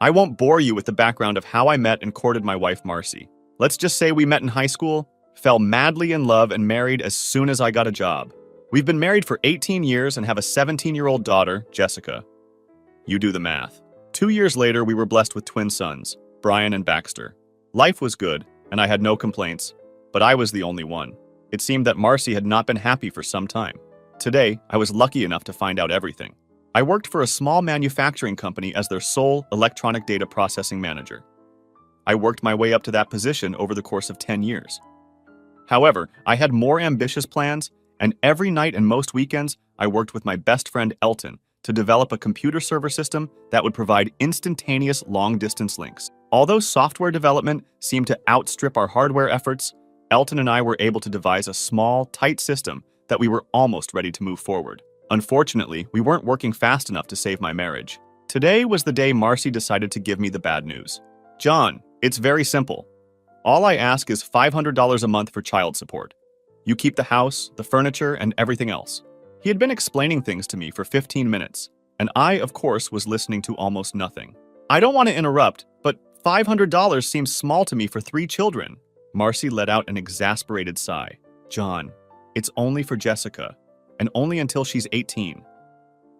I won't bore you with the background of how I met and courted my wife, Marcy. Let's just say we met in high school, fell madly in love, and married as soon as I got a job. We've been married for 18 years and have a 17-year-old daughter, Jessica. You do the math. 2 years later, we were blessed with twin sons, Brian and Baxter. Life was good, and I had no complaints, but I was the only one. It seemed that Marcy had not been happy for some time. Today, I was lucky enough to find out everything. I worked for a small manufacturing company as their sole electronic data processing manager. I worked my way up to that position over the course of 10 years. However, I had more ambitious plans, and every night and most weekends, I worked with my best friend Elton to develop a computer server system that would provide instantaneous long-distance links. Although software development seemed to outstrip our hardware efforts, Elton and I were able to devise a small, tight system that we were almost ready to move forward. Unfortunately, we weren't working fast enough to save my marriage. Today was the day Marcy decided to give me the bad news. John, it's very simple. All I ask is $500 a month for child support. You keep the house, the furniture, and everything else. He had been explaining things to me for 15 minutes, and I, of course, was listening to almost nothing. I don't want to interrupt, but $500 seems small to me for 3 children. Marcy let out an exasperated sigh. John, it's only for Jessica, and only until she's 18.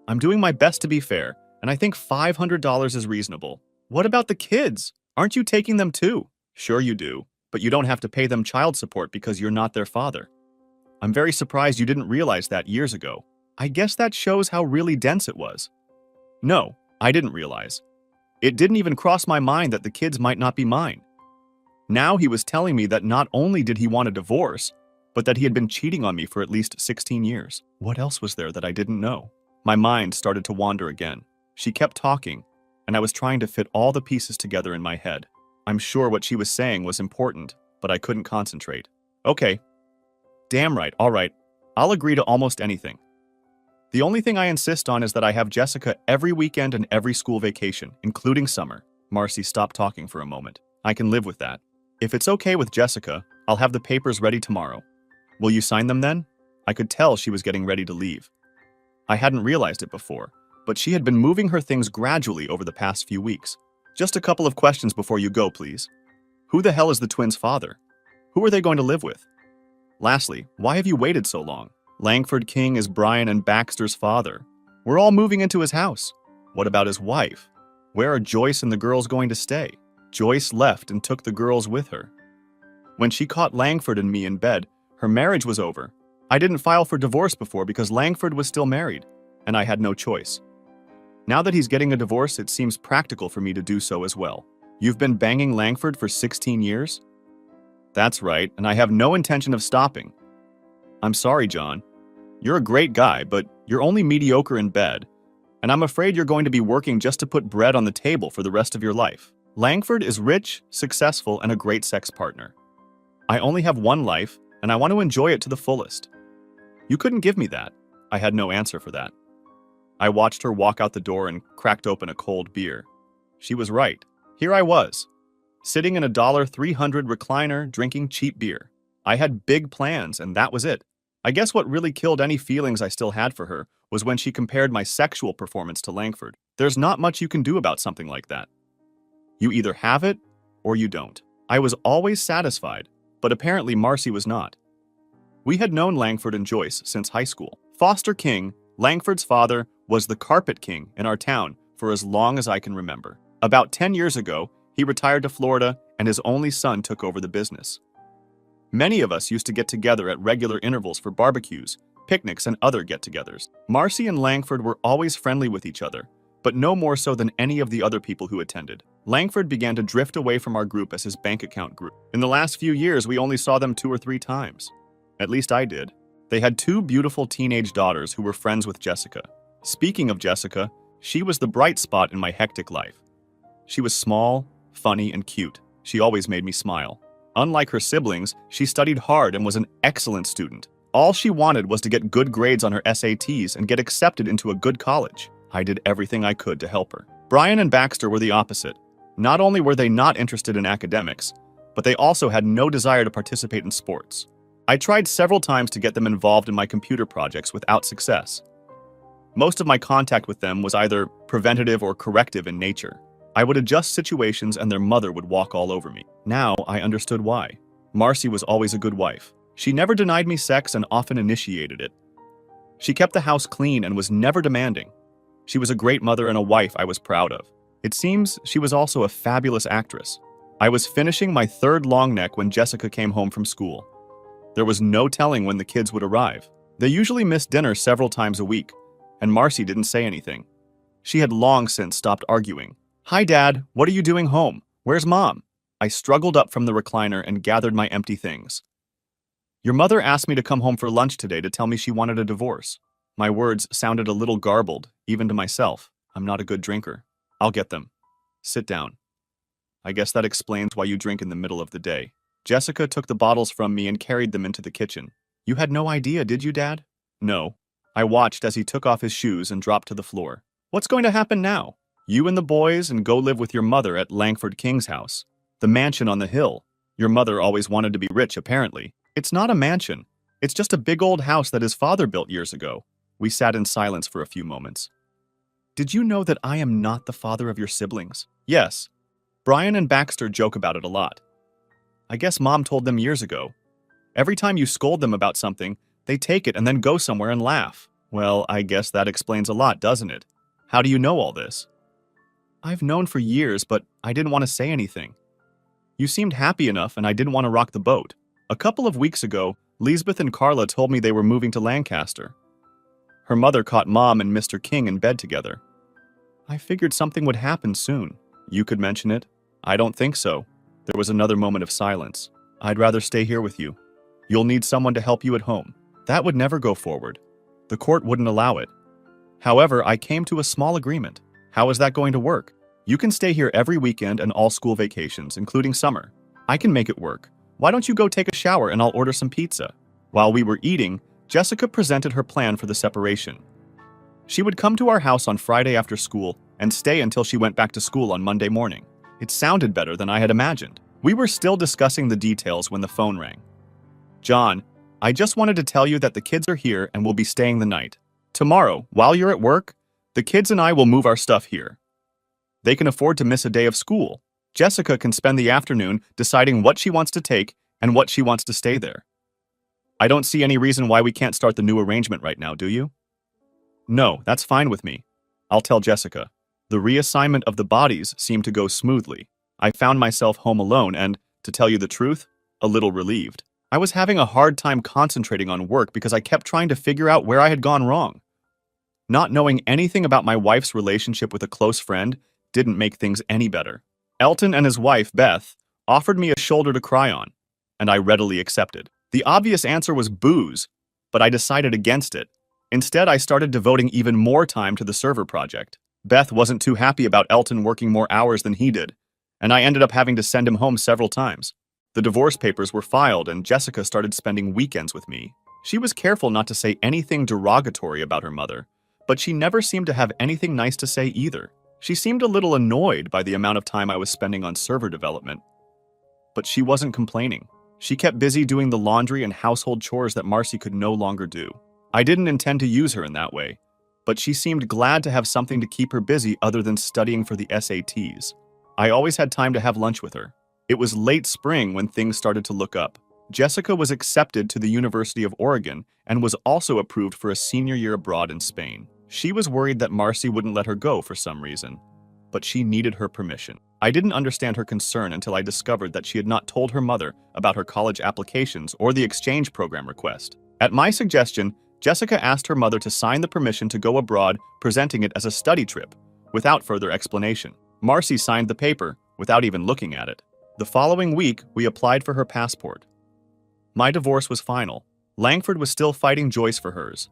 I'm doing my best to be fair, and I think $500 is reasonable. What about the kids? Aren't you taking them too? Sure you do, but you don't have to pay them child support because you're not their father. I'm very surprised you didn't realize that years ago. I guess that shows how really dense it was. No, I didn't realize. It didn't even cross my mind that the kids might not be mine. Now he was telling me that not only did he want a divorce, but that he had been cheating on me for at least 16 years. What else was there that I didn't know? My mind started to wander again. She kept talking, and I was trying to fit all the pieces together in my head. I'm sure what she was saying was important, but I couldn't concentrate. Okay. Damn right, all right. I'll agree to almost anything. The only thing I insist on is that I have Jessica every weekend and every school vacation, including summer. Marcy stopped talking for a moment. I can live with that. If it's okay with Jessica, I'll have the papers ready tomorrow. Will you sign them then? I could tell she was getting ready to leave. I hadn't realized it before, but she had been moving her things gradually over the past few weeks. Just a couple of questions before you go, please. Who the hell is the twins' father? Who are they going to live with? Lastly, why have you waited so long? Langford King is Brian and Baxter's father. We're all moving into his house. What about his wife? Where are Joyce and the girls going to stay? Joyce left and took the girls with her. When she caught Langford and me in bed, her marriage was over. I didn't file for divorce before because Langford was still married, and I had no choice. Now that he's getting a divorce, it seems practical for me to do so as well. You've been banging Langford for 16 years? That's right, and I have no intention of stopping. I'm sorry, John. You're a great guy, but you're only mediocre in bed, and I'm afraid you're going to be working just to put bread on the table for the rest of your life. Langford is rich, successful, and a great sex partner. I only have one life, and I want to enjoy it to the fullest. You couldn't give me that. I had no answer for that. I watched her walk out the door and cracked open a cold beer. She was right. Here I was, sitting in a $300 recliner drinking cheap beer. I had big plans, and that was it. I guess what really killed any feelings I still had for her was when she compared my sexual performance to Langford. There's not much you can do about something like that. You either have it, or you don't. I was always satisfied, but apparently Marcy was not. We had known Langford and Joyce since high school. Foster King, Langford's father, was the carpet king in our town for as long as I can remember. About 10 years ago, he retired to Florida, and his only son took over the business. Many of us used to get together at regular intervals for barbecues, picnics, and other get-togethers. Marcy and Langford were always friendly with each other, but no more so than any of the other people who attended. Langford began to drift away from our group as his bank account grew. In the last few years, we only saw them 2 or 3 times. At least I did. They had 2 beautiful teenage daughters who were friends with Jessica. Speaking of Jessica, she was the bright spot in my hectic life. She was small, funny, and cute. She always made me smile. Unlike her siblings, she studied hard and was an excellent student. All she wanted was to get good grades on her SATs and get accepted into a good college. I did everything I could to help her. Brian and Baxter were the opposite. Not only were they not interested in academics, but they also had no desire to participate in sports. I tried several times to get them involved in my computer projects without success. Most of my contact with them was either preventative or corrective in nature. I would adjust situations and their mother would walk all over me. Now I understood why. Marcy was always a good wife. She never denied me sex and often initiated it. She kept the house clean and was never demanding. She was a great mother and a wife I was proud of. It seems she was also a fabulous actress. I was finishing my third long neck when Jessica came home from school. There was no telling when the kids would arrive. They usually missed dinner several times a week, and Marcy didn't say anything. She had long since stopped arguing. "Hi, Dad. What are you doing home? Where's Mom?" I struggled up from the recliner and gathered my empty things. "Your mother asked me to come home for lunch today to tell me she wanted a divorce." My words sounded a little garbled, even to myself. I'm not a good drinker. "I'll get them. Sit down. I guess that explains why you drink in the middle of the day." Jessica took the bottles from me and carried them into the kitchen. "You had no idea, did you, Dad?" "No." I watched as he took off his shoes and dropped to the floor. "What's going to happen now? You and the boys and go live with your mother at Langford King's house. The mansion on the hill. Your mother always wanted to be rich, apparently." "It's not a mansion. It's just a big old house that his father built years ago." We sat in silence for a few moments. "Did you know that I am not the father of your siblings?" "Yes. Brian and Baxter joke about it a lot. I guess Mom told them years ago. Every time you scold them about something, they take it and then go somewhere and laugh." "Well, I guess that explains a lot, doesn't it? How do you know all this?" "I've known for years, but I didn't want to say anything. You seemed happy enough and I didn't want to rock the boat. A couple of weeks ago, Lisbeth and Carla told me they were moving to Lancaster. Her mother caught Mom and Mr. King in bed together. I figured something would happen soon." "You could mention it." "I don't think so." There was another moment of silence. "I'd rather stay here with you. You'll need someone to help you at home." That would never go forward. The court wouldn't allow it. However, I came to a small agreement. "How is that going to work?" "You can stay here every weekend and all school vacations, including summer." "I can make it work. Why don't you go take a shower and I'll order some pizza?" While we were eating, Jessica presented her plan for the separation. She would come to our house on Friday after school and stay until she went back to school on Monday morning. It sounded better than I had imagined. We were still discussing the details when the phone rang. "John, I just wanted to tell you that the kids are here and will be staying the night. Tomorrow, while you're at work, the kids and I will move our stuff here. They can afford to miss a day of school. Jessica can spend the afternoon deciding what she wants to take and what she wants to stay there. I don't see any reason why we can't start the new arrangement right now, do you?" "No, that's fine with me. I'll tell Jessica." The reassignment of the bodies seemed to go smoothly. I found myself home alone and, to tell you the truth, a little relieved. I was having a hard time concentrating on work because I kept trying to figure out where I had gone wrong. Not knowing anything about my wife's relationship with a close friend didn't make things any better. Elton and his wife, Beth, offered me a shoulder to cry on, and I readily accepted. The obvious answer was booze, but I decided against it. Instead, I started devoting even more time to the server project. Beth wasn't too happy about Elton working more hours than he did, and I ended up having to send him home several times. The divorce papers were filed and Jessica started spending weekends with me. She was careful not to say anything derogatory about her mother, but she never seemed to have anything nice to say either. She seemed a little annoyed by the amount of time I was spending on server development. But she wasn't complaining. She kept busy doing the laundry and household chores that Marcy could no longer do. I didn't intend to use her in that way, but she seemed glad to have something to keep her busy other than studying for the SATs. I always had time to have lunch with her. It was late spring when things started to look up. Jessica was accepted to the University of Oregon and was also approved for a senior year abroad in Spain. She was worried that Marcy wouldn't let her go for some reason, but she needed her permission. I didn't understand her concern until I discovered that she had not told her mother about her college applications or the exchange program request. At my suggestion, Jessica asked her mother to sign the permission to go abroad, presenting it as a study trip, without further explanation. Marcy signed the paper without even looking at it. The following week, we applied for her passport. My divorce was final. Langford was still fighting Joyce for hers.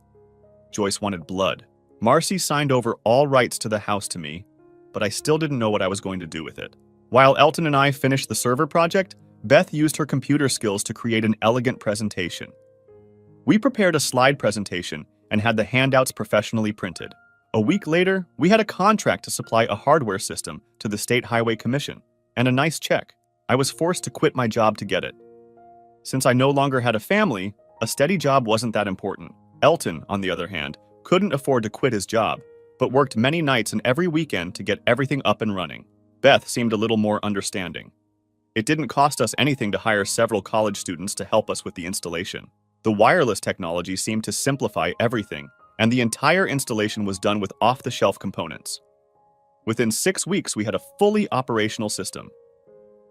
Joyce wanted blood. Marcy signed over all rights to the house to me, but I still didn't know what I was going to do with it. While Elton and I finished the server project, Beth used her computer skills to create an elegant presentation. We prepared a slide presentation and had the handouts professionally printed. A week later, we had a contract to supply a hardware system to the State Highway Commission, and a nice check. I was forced to quit my job to get it. Since I no longer had a family, a steady job wasn't that important. Elton, on the other hand, couldn't afford to quit his job, but worked many nights and every weekend to get everything up and running. Beth seemed a little more understanding. It didn't cost us anything to hire several college students to help us with the installation. The wireless technology seemed to simplify everything, and the entire installation was done with off-the-shelf components. Within 6 weeks, we had a fully operational system.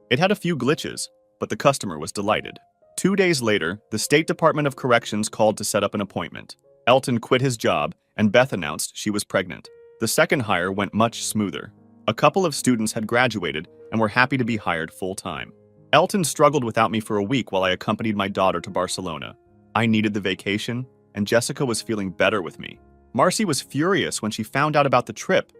It had a few glitches, but the customer was delighted. 2 days later, the State Department of Corrections called to set up an appointment. Elton quit his job, and Beth announced she was pregnant. The second hire went much smoother. A couple of students had graduated and were happy to be hired full-time. Elton struggled without me for a week while I accompanied my daughter to Barcelona. I needed the vacation, and Jessica was feeling better with me. Marcy was furious when she found out about the trip,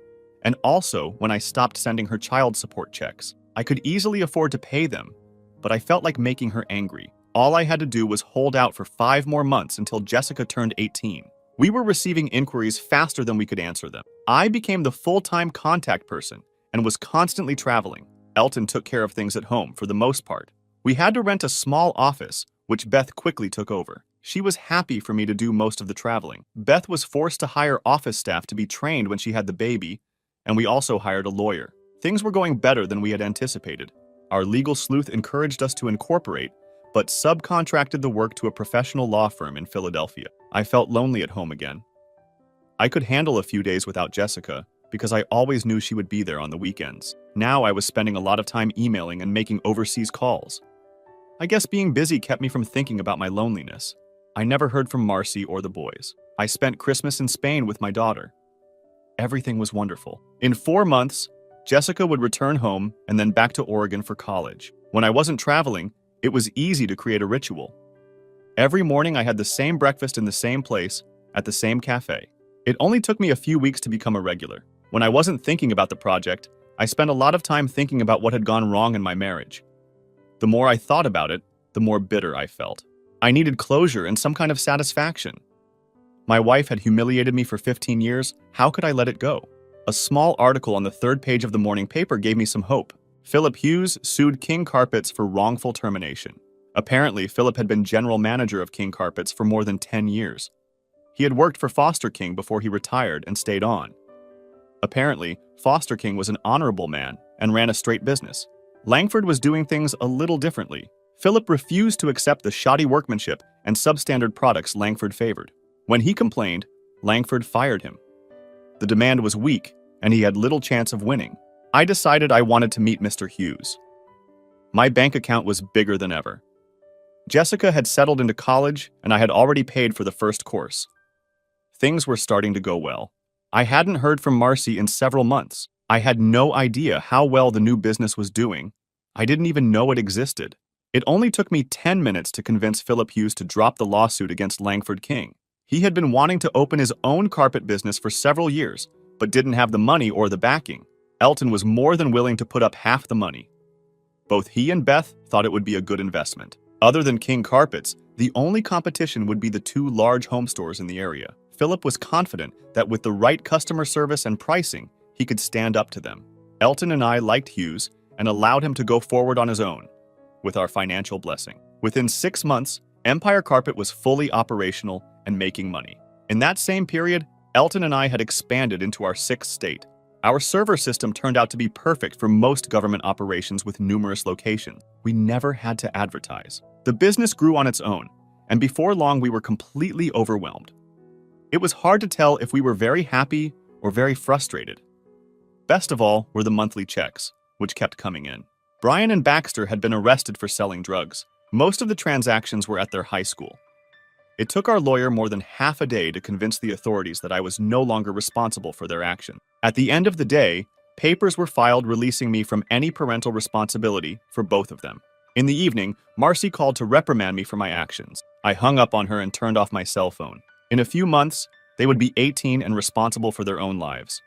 and also when I stopped sending her child support checks. I could easily afford to pay them, but I felt like making her angry. All I had to do was hold out for 5 more months until Jessica turned 18. We were receiving inquiries faster than we could answer them. I became the full-time contact person and was constantly traveling. Elton took care of things at home for the most part. We had to rent a small office, which Beth quickly took over. She was happy for me to do most of the traveling. Beth was forced to hire office staff to be trained when she had the baby, and we also hired a lawyer. Things were going better than we had anticipated. Our legal sleuth encouraged us to incorporate, but subcontracted the work to a professional law firm in Philadelphia. I felt lonely at home again. I could handle a few days without Jessica because I always knew she would be there on the weekends. Now I was spending a lot of time emailing and making overseas calls. I guess being busy kept me from thinking about my loneliness. I never heard from Marcy or the boys. I spent Christmas in Spain with my daughter. Everything was wonderful. In 4 months, Jessica would return home and then back to Oregon for college. When I wasn't traveling, it was easy to create a ritual. Every morning I had the same breakfast in the same place, at the same cafe. It only took me a few weeks to become a regular. When I wasn't thinking about the project, I spent a lot of time thinking about what had gone wrong in my marriage. The more I thought about it, the more bitter I felt. I needed closure and some kind of satisfaction. My wife had humiliated me for 15 years. How could I let it go? A small article on the 3rd page of the morning paper gave me some hope. Philip Hughes sued King Carpets for wrongful termination. Apparently, Philip had been general manager of King Carpets for more than 10 years. He had worked for Foster King before he retired and stayed on. Apparently, Foster King was an honorable man and ran a straight business. Langford was doing things a little differently. Philip refused to accept the shoddy workmanship and substandard products Langford favored. When he complained, Langford fired him. The demand was weak, and he had little chance of winning. I decided I wanted to meet Mr. Hughes. My bank account was bigger than ever. Jessica had settled into college, and I had already paid for the first course. Things were starting to go well. I hadn't heard from Marcy in several months. I had no idea how well the new business was doing. I didn't even know it existed. It only took me 10 minutes to convince Philip Hughes to drop the lawsuit against Langford King. He had been wanting to open his own carpet business for several years, but didn't have the money or the backing. Elton was more than willing to put up half the money. Both he and Beth thought it would be a good investment. Other than King Carpets, the only competition would be the 2 large home stores in the area. Philip was confident that with the right customer service and pricing, he could stand up to them. Elton and I liked Hughes and allowed him to go forward on his own, with our financial blessing. Within 6 months, Empire Carpet was fully operational and making money. In that same period, Elton and I had expanded into our 6th state. Our server system turned out to be perfect for most government operations with numerous locations. We never had to advertise. The business grew on its own, and before long we were completely overwhelmed. It was hard to tell if we were very happy or very frustrated. Best of all were the monthly checks, which kept coming in. Brian and Baxter had been arrested for selling drugs. Most of the transactions were at their high school. It took our lawyer more than half a day to convince the authorities that I was no longer responsible for their action. At the end of the day, papers were filed releasing me from any parental responsibility for both of them. In the evening, Marcy called to reprimand me for my actions. I hung up on her and turned off my cell phone. In a few months, they would be 18 and responsible for their own lives.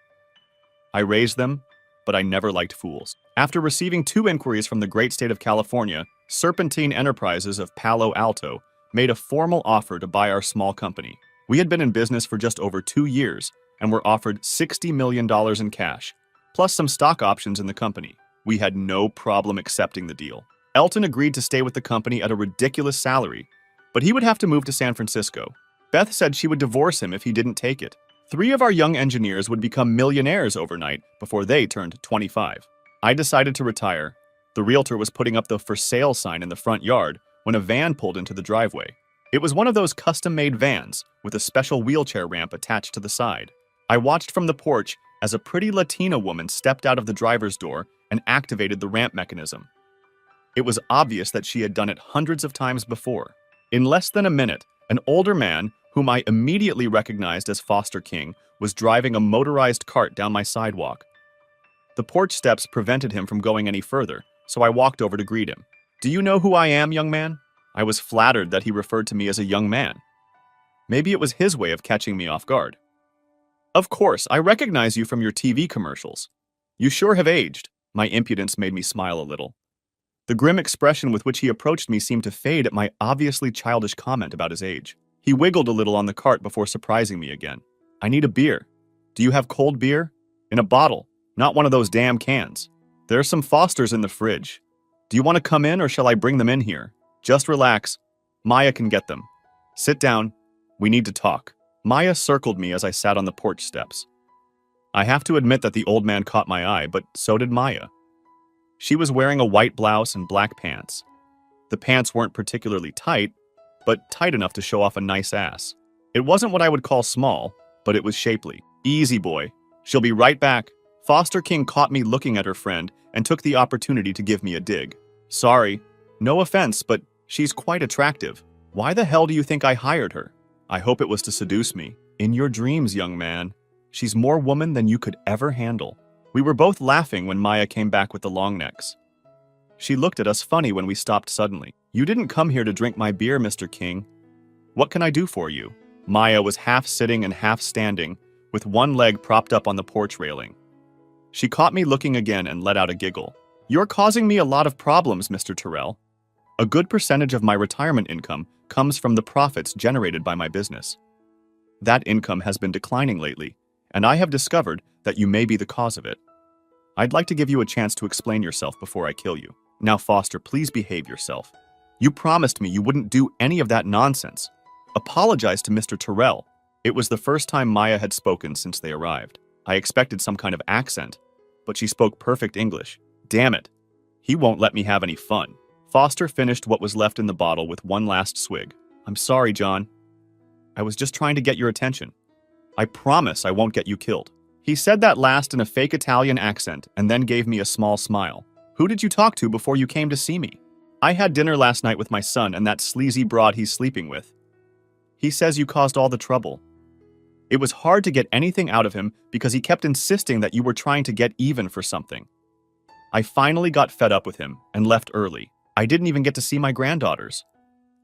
I raised them, but I never liked fools. After receiving 2 inquiries from the great state of California, Serpentine Enterprises of Palo Alto made a formal offer to buy our small company. We had been in business for just over 2 years and were offered $60 million in cash, plus some stock options in the company. We had no problem accepting the deal. Elton agreed to stay with the company at a ridiculous salary, but he would have to move to San Francisco. Beth said she would divorce him if he didn't take it. 3 of our young engineers would become millionaires overnight before they turned 25. I decided to retire. The realtor was putting up the for sale sign in the front yard when a van pulled into the driveway. It was one of those custom-made vans with a special wheelchair ramp attached to the side. I watched from the porch as a pretty Latina woman stepped out of the driver's door and activated the ramp mechanism. It was obvious that she had done it hundreds of times before. In less than a minute, an older man, whom I immediately recognized as Foster King, was driving a motorized cart down my sidewalk. The porch steps prevented him from going any further, so I walked over to greet him. "Do you know who I am, young man?" I was flattered that he referred to me as a young man. Maybe it was his way of catching me off guard. "Of course, I recognize you from your TV commercials. You sure have aged." My impudence made me smile a little. The grim expression with which he approached me seemed to fade at my obviously childish comment about his age. He wiggled a little on the cart before surprising me again. "I need a beer. Do you have cold beer? In a bottle, not one of those damn cans. There are some Fosters in the fridge. Do you want to come in or shall I bring them in here? Just relax. Maya can get them. Sit down. We need to talk." Maya circled me as I sat on the porch steps. I have to admit that the old man caught my eye, but so did Maya. She was wearing a white blouse and black pants. The pants weren't particularly tight, but tight enough to show off a nice ass. It wasn't what I would call small, but it was shapely. "Easy, boy. She'll be right back." Foster King caught me looking at her friend and took the opportunity to give me a dig. "Sorry. No offense, but she's quite attractive. Why the hell do you think I hired her? I hope it was to seduce me. In your dreams, young man. She's more woman than you could ever handle." We were both laughing when Maya came back with the long necks. She looked at us funny when we stopped suddenly. "You didn't come here to drink my beer, Mr. King. What can I do for you?" Maya was half sitting and half standing, with one leg propped up on the porch railing. She caught me looking again and let out a giggle. "You're causing me a lot of problems, Mr. Terrell. A good percentage of my retirement income comes from the profits generated by my business. That income has been declining lately, and I have discovered that you may be the cause of it. I'd like to give you a chance to explain yourself before I kill you. Now, Foster, please behave yourself. You promised me you wouldn't do any of that nonsense. Apologize to Mr. Terrell." It was the first time Maya had spoken since they arrived. I expected some kind of accent, but she spoke perfect English. Damn it. He won't let me have any fun. Foster finished what was left in the bottle with one last swig. "I'm sorry, John. I was just trying to get your attention. I promise I won't get you killed." He said that last in a fake Italian accent and then gave me a small smile. "Who did you talk to before you came to see me?" "I had dinner last night with my son and that sleazy broad he's sleeping with. He says you caused all the trouble. It was hard to get anything out of him because he kept insisting that you were trying to get even for something. I finally got fed up with him and left early. I didn't even get to see my granddaughters.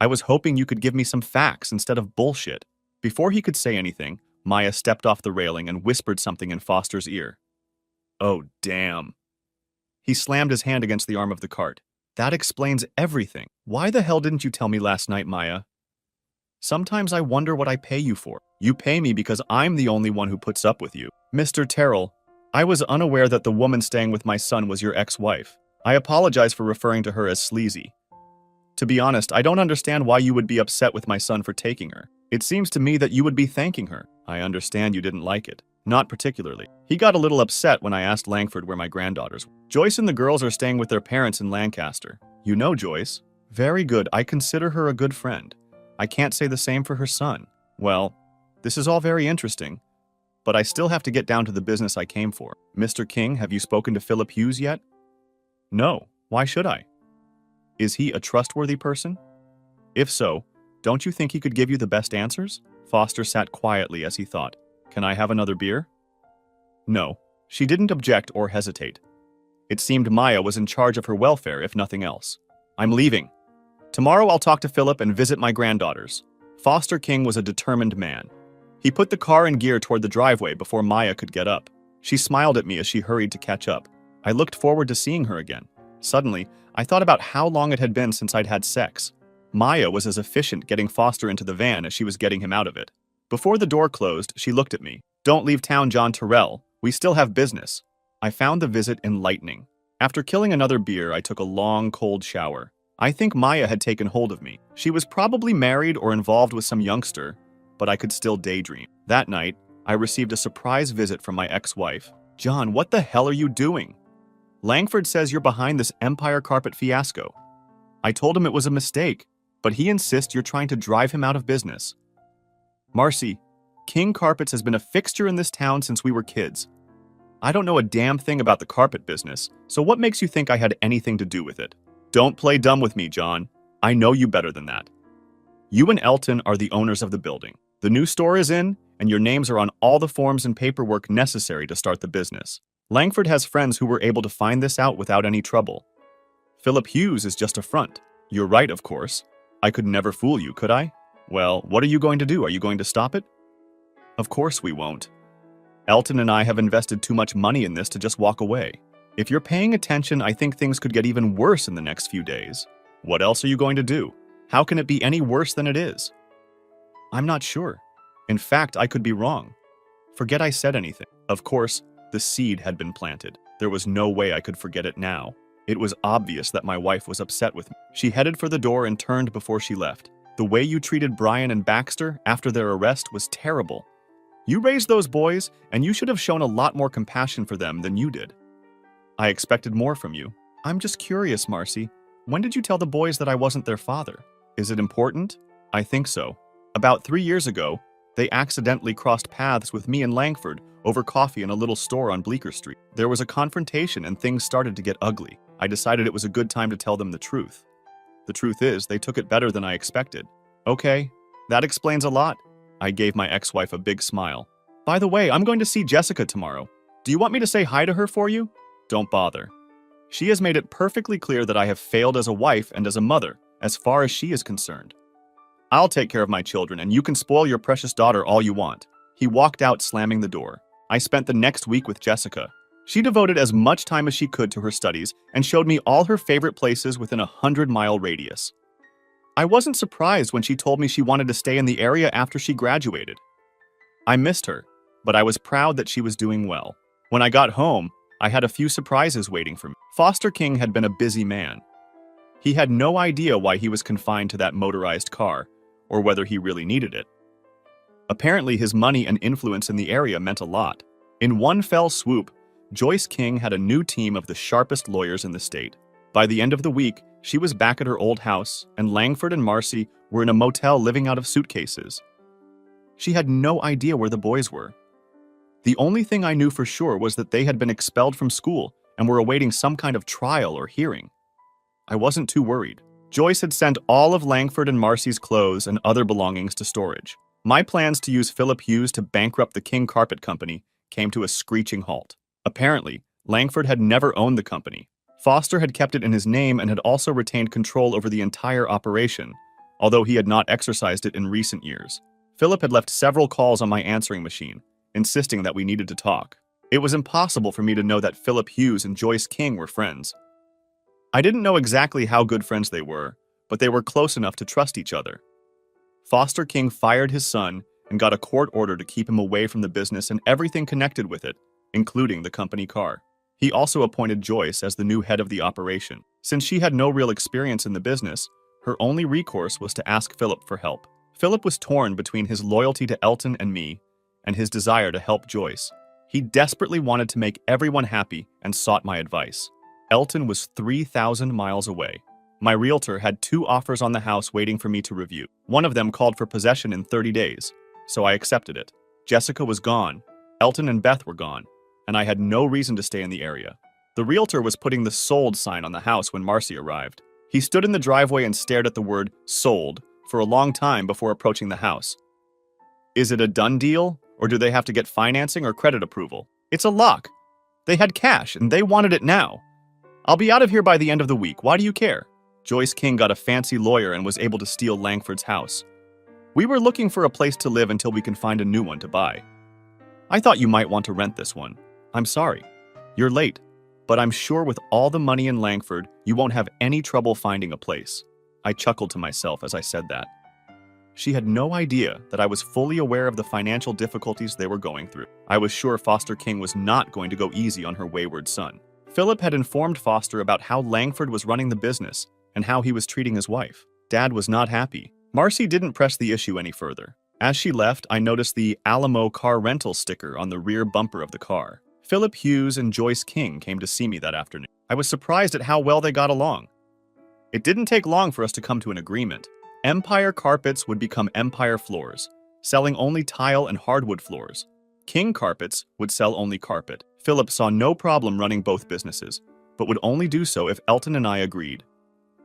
I was hoping you could give me some facts instead of bullshit." Before he could say anything, Maya stepped off the railing and whispered something in Foster's ear. "Oh, damn." He slammed his hand against the arm of the cart. "That explains everything. Why the hell didn't you tell me last night, Maya? Sometimes I wonder what I pay you for. You pay me because I'm the only one who puts up with you. Mr. Terrell, I was unaware that the woman staying with my son was your ex-wife. I apologize for referring to her as sleazy. To be honest, I don't understand why you would be upset with my son for taking her. It seems to me that you would be thanking her. I understand you didn't like it. Not particularly. He got a little upset when I asked Langford where my granddaughters were. Joyce and the girls are staying with their parents in Lancaster. You know Joyce. Very good. I consider her a good friend. I can't say the same for her son. Well, this is all very interesting, but I still have to get down to the business I came for. Mr. King, have you spoken to Philip Hughes yet?" "No. Why should I? Is he a trustworthy person? If so, don't you think he could give you the best answers?" Foster sat quietly as he thought. "Can I have another beer?" No. She didn't object or hesitate. It seemed Maya was in charge of her welfare, if nothing else. "I'm leaving. Tomorrow I'll talk to Philip and visit my granddaughters." Foster King was a determined man. He put the car in gear toward the driveway before Maya could get up. She smiled at me as she hurried to catch up. I looked forward to seeing her again. Suddenly, I thought about how long it had been since I'd had sex. Maya was as efficient getting Foster into the van as she was getting him out of it. Before the door closed, she looked at me. "Don't leave town, John Terrell. We still have business." I found the visit enlightening. After killing another beer, I took a long, cold shower. I think Maya had taken hold of me. She was probably married or involved with some youngster, but I could still daydream. That night, I received a surprise visit from my ex-wife. "John, what the hell are you doing?" Langford says you're behind this Empire carpet fiasco. I told him it was a mistake, but he insists you're trying to drive him out of business. Marcy, King Carpets has been a fixture in this town since we were kids. I don't know a damn thing about the carpet business, so what makes you think I had anything to do with it? Don't play dumb with me, John. I know you better than that. You and Elton are the owners of the building. The new store is in, and your names are on all the forms and paperwork necessary to start the business. Langford has friends who were able to find this out without any trouble. Philip Hughes is just a front. You're right, of course. I could never fool you, could I? Well, what are you going to do? Are you going to stop it? Of course we won't. Elton and I have invested too much money in this to just walk away. If you're paying attention, I think things could get even worse in the next few days. What else are you going to do? How can it be any worse than it is? I'm not sure. In fact, I could be wrong. Forget I said anything. Of course, the seed had been planted. There was no way I could forget it now. It was obvious that my wife was upset with me. She headed for the door and turned before she left. The way you treated Brian and Baxter after their arrest was terrible. You raised those boys, and you should have shown a lot more compassion for them than you did. I expected more from you. I'm just curious, Marcy. When did you tell the boys that I wasn't their father? Is it important? I think so. About 3 years ago, they accidentally crossed paths with me and Langford over coffee in a little store on Bleecker Street. There was a confrontation and things started to get ugly. I decided it was a good time to tell them the truth. The truth is, they took it better than I expected. Okay, that explains a lot. I gave my ex-wife a big smile. By the way, I'm going to see Jessica tomorrow. Do you want me to say hi to her for you? Don't bother. She has made it perfectly clear that I have failed as a wife and as a mother, as far as she is concerned. I'll take care of my children, and you can spoil your precious daughter all you want. He walked out, slamming the door. I spent the next week with Jessica. She devoted as much time as she could to her studies and showed me all her favorite places within a 100-mile radius. I wasn't surprised when she told me she wanted to stay in the area after she graduated. I missed her, but I was proud that she was doing well. When I got home, I had a few surprises waiting for me. Foster King had been a busy man. He had no idea why he was confined to that motorized car, or whether he really needed it. Apparently, his money and influence in the area meant a lot. In one fell swoop, Joyce King had a new team of the sharpest lawyers in the state. By the end of the week, she was back at her old house, and Langford and Marcy were in a motel living out of suitcases. She had no idea where the boys were. The only thing I knew for sure was that they had been expelled from school and were awaiting some kind of trial or hearing. I wasn't too worried. Joyce had sent all of Langford and Marcy's clothes and other belongings to storage. My plans to use Philip Hughes to bankrupt the King Carpet Company came to a screeching halt. Apparently, Langford had never owned the company. Foster had kept it in his name and had also retained control over the entire operation, although he had not exercised it in recent years. Philip had left several calls on my answering machine, insisting that we needed to talk. It was impossible for me to know that Philip Hughes and Joyce King were friends. I didn't know exactly how good friends they were, but they were close enough to trust each other. Foster King fired his son and got a court order to keep him away from the business and everything connected with it, including the company car. He also appointed Joyce as the new head of the operation. Since she had no real experience in the business, her only recourse was to ask Philip for help. Philip was torn between his loyalty to Elton and me and his desire to help Joyce. He desperately wanted to make everyone happy and sought my advice. Elton was 3,000 miles away. My realtor had 2 offers on the house waiting for me to review. One of them called for possession in 30 days, so I accepted it. Jessica was gone, Elton and Beth were gone, and I had no reason to stay in the area. The realtor was putting the sold sign on the house when Marcy arrived. He stood in the driveway and stared at the word sold for a long time before approaching the house. Is it a done deal, or do they have to get financing or credit approval? It's a lock. They had cash, and they wanted it now. I'll be out of here by the end of the week. Why do you care? Joyce King got a fancy lawyer and was able to steal Langford's house. We were looking for a place to live until we can find a new one to buy. I thought you might want to rent this one. I'm sorry. You're late, but I'm sure with all the money in Langford, you won't have any trouble finding a place. I chuckled to myself as I said that. She had no idea that I was fully aware of the financial difficulties they were going through. I was sure Foster King was not going to go easy on her wayward son. Philip had informed Foster about how Langford was running the business and how he was treating his wife. Dad was not happy. Marcy didn't press the issue any further. As she left, I noticed the Alamo car rental sticker on the rear bumper of the car. Philip Hughes and Joyce King came to see me that afternoon. I was surprised at how well they got along. It didn't take long for us to come to an agreement. Empire Carpets would become Empire Floors, selling only tile and hardwood floors. King Carpets would sell only carpet. Philip saw no problem running both businesses, but would only do so if Elton and I agreed.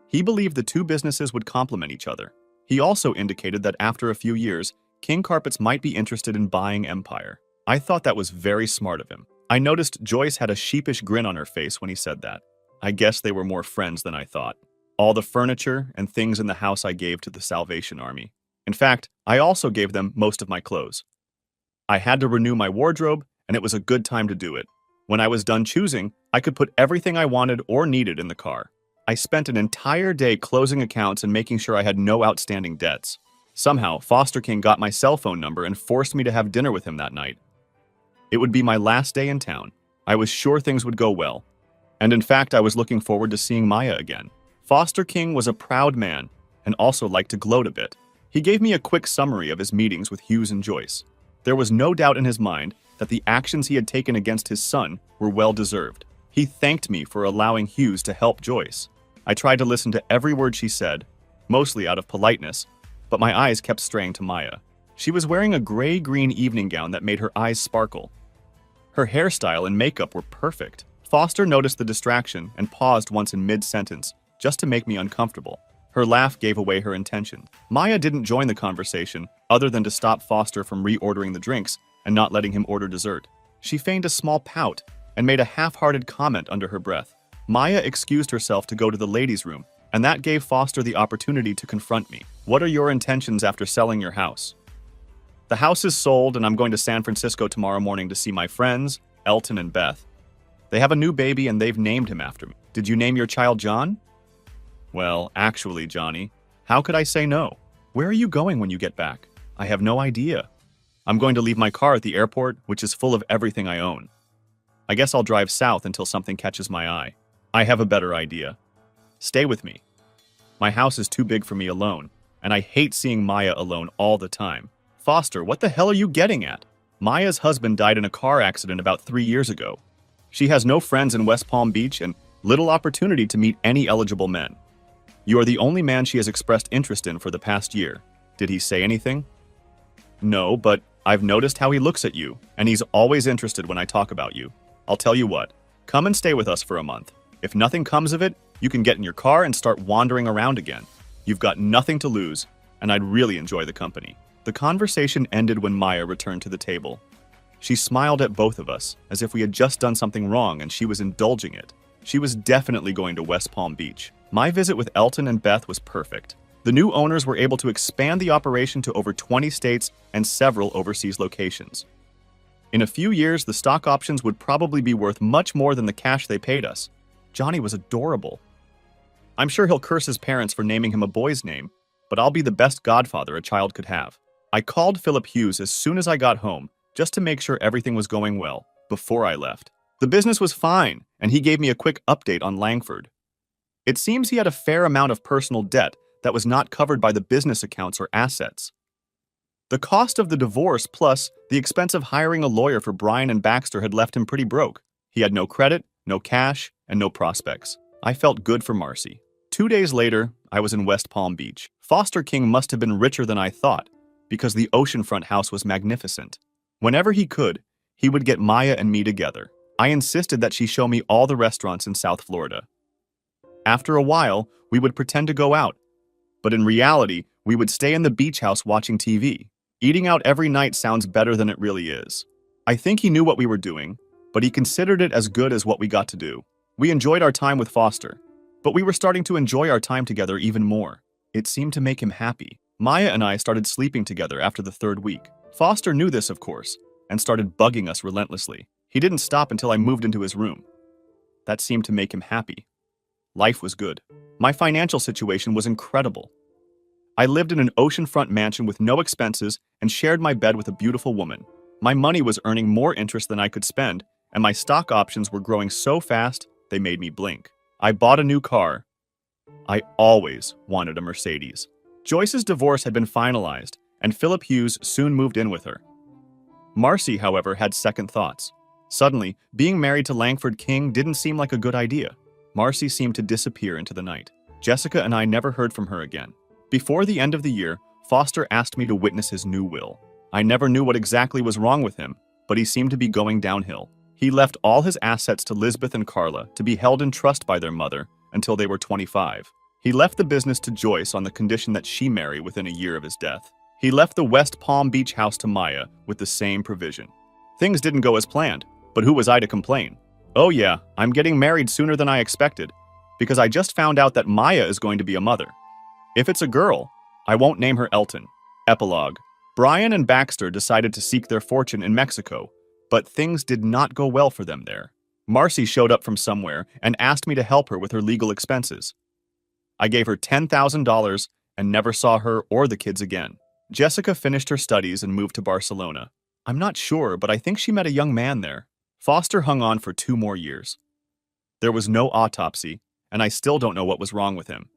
He believed the two businesses would complement each other. He also indicated that after a few years, King Carpets might be interested in buying Empire. I thought that was very smart of him. I noticed Joyce had a sheepish grin on her face when he said that. I guess they were more friends than I thought. All the furniture and things in the house I gave to the Salvation Army. In fact, I also gave them most of my clothes. I had to renew my wardrobe, and it was a good time to do it. When I was done choosing, I could put everything I wanted or needed in the car. I spent an entire day closing accounts and making sure I had no outstanding debts. Somehow, Foster King got my cell phone number and forced me to have dinner with him that night. It would be my last day in town. I was sure things would go well. And in fact, I was looking forward to seeing Maya again. Foster King was a proud man and also liked to gloat a bit. He gave me a quick summary of his meetings with Hughes and Joyce. There was no doubt in his mind that the actions he had taken against his son were well-deserved. He thanked me for allowing Hughes to help Joyce. I tried to listen to every word she said, mostly out of politeness, but my eyes kept straying to Maya. She was wearing a gray-green evening gown that made her eyes sparkle. Her hairstyle and makeup were perfect. Foster noticed the distraction and paused once in mid-sentence, just to make me uncomfortable. Her laugh gave away her intention. Maya didn't join the conversation, other than to stop Foster from reordering the drinks and not letting him order dessert. She feigned a small pout and made a half-hearted comment under her breath. Maya excused herself to go to the ladies' room, and that gave Foster the opportunity to confront me. What are your intentions after selling your house? The house is sold, and I'm going to San Francisco tomorrow morning to see my friends, Elton and Beth. They have a new baby, and they've named him after me. Did you name your child John? Well, actually, Johnny, how could I say no? Where are you going when you get back? I have no idea. I'm going to leave my car at the airport, which is full of everything I own. I guess I'll drive south until something catches my eye. I have a better idea. Stay with me. My house is too big for me alone, and I hate seeing Maya alone all the time. Foster, what the hell are you getting at? Maya's husband died in a car accident about 3 years ago. She has no friends in West Palm Beach and little opportunity to meet any eligible men. You are the only man she has expressed interest in for the past year. Did he say anything? No, but I've noticed how he looks at you, and he's always interested when I talk about you. I'll tell you what, come and stay with us for a month. If nothing comes of it, you can get in your car and start wandering around again. You've got nothing to lose, and I'd really enjoy the company. The conversation ended when Maya returned to the table. She smiled at both of us, as if we had just done something wrong and she was indulging it. She was definitely going to West Palm Beach. My visit with Elton and Beth was perfect. The new owners were able to expand the operation to over 20 states and several overseas locations. In a few years, the stock options would probably be worth much more than the cash they paid us. Johnny was adorable. I'm sure he'll curse his parents for naming him a boy's name, but I'll be the best godfather a child could have. I called Philip Hughes as soon as I got home, just to make sure everything was going well, before I left. The business was fine, and he gave me a quick update on Langford. It seems he had a fair amount of personal debt that was not covered by the business accounts or assets. The cost of the divorce plus the expense of hiring a lawyer for Brian and Baxter had left him pretty broke. He had no credit, no cash, and no prospects. I felt good for Marcy. 2 days later, I was in West Palm Beach. Foster King must have been richer than I thought, because the oceanfront house was magnificent. Whenever he could, he would get Maya and me together. I insisted that she show me all the restaurants in South Florida. After a while, we would pretend to go out, but in reality, we would stay in the beach house watching TV. Eating out every night sounds better than it really is. I think he knew what we were doing, but he considered it as good as what we got to do. We enjoyed our time with Foster, but we were starting to enjoy our time together even more. It seemed to make him happy. Maya and I started sleeping together after the 3rd week. Foster knew this, of course, and started bugging us relentlessly. He didn't stop until I moved into his room. That seemed to make him happy. Life was good. My financial situation was incredible. I lived in an oceanfront mansion with no expenses and shared my bed with a beautiful woman. My money was earning more interest than I could spend, and my stock options were growing so fast they made me blink. I bought a new car. I always wanted a Mercedes. Joyce's divorce had been finalized, and Philip Hughes soon moved in with her. Marcy, however, had second thoughts. Suddenly, being married to Langford King didn't seem like a good idea. Marcy seemed to disappear into the night. Jessica and I never heard from her again. Before the end of the year, Foster asked me to witness his new will. I never knew what exactly was wrong with him, but he seemed to be going downhill. He left all his assets to Lisbeth and Carla to be held in trust by their mother until they were 25. He left the business to Joyce on the condition that she marry within a year of his death. He left the West Palm Beach house to Maya with the same provision. Things didn't go as planned, but who was I to complain? Oh yeah, I'm getting married sooner than I expected, because I just found out that Maya is going to be a mother. If it's a girl, I won't name her Elton. Epilogue. Brian and Baxter decided to seek their fortune in Mexico, but things did not go well for them there. Marcy showed up from somewhere and asked me to help her with her legal expenses. I gave her $10,000 and never saw her or the kids again. Jessica finished her studies and moved to Barcelona. I'm not sure, but I think she met a young man there. Foster hung on for 2 more years. There was no autopsy, and I still don't know what was wrong with him.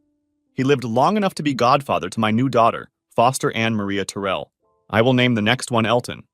He lived long enough to be godfather to my new daughter, Foster Anne Maria Terrell. I will name the next one Elton.